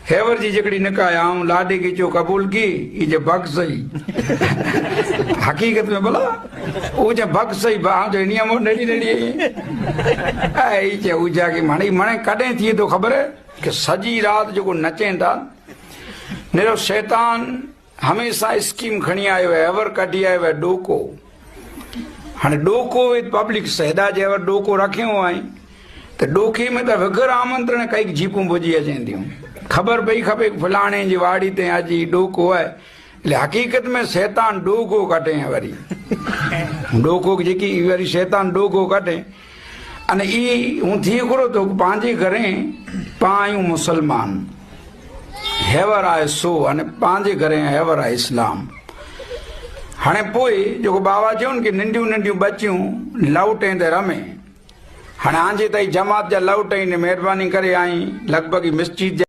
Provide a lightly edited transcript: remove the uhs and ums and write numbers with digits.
हेवर जी जकड़ी निकाय आऊं लाडे की चो कबूल की ये भग सही हकीकत में बोला वो जे भग सही बा जो नियम नड़ी नड़ी आई जे उजा की मणी मणे कदे थी तो खबर है कि सजी रात जो नचें था नेरो शैतान हमेशा स्कीम खणी आयो है हेवर कढी आयो है डोको हाणे डोको पब्लिक सहेदा जे हेवर डोको रखियो आई तो डोखे में तो वगर आमंत्रण कई जीपूं बुझी अचेंदियूं खबर पई खपे फलाणे जी वाड़ी ते अज डोको है એટલે हकीकत में शैतान डोको कटे वरी डोको जेकी वरी शैतान डोको कटे अने ई हूं थी करो तो पांजे घरे पायूं मुसलमान हेवर आए सो अने पांजे घरे हेवर आए इस्लाम हाणे पोइ जो बाबा चयो कि नंढियूं नंढियूं बच्चियूं लौटें ते रमे हाणे आंजे ताईं जमात जा लौट ने मेहरबानी करे आई लगभग मस्जिद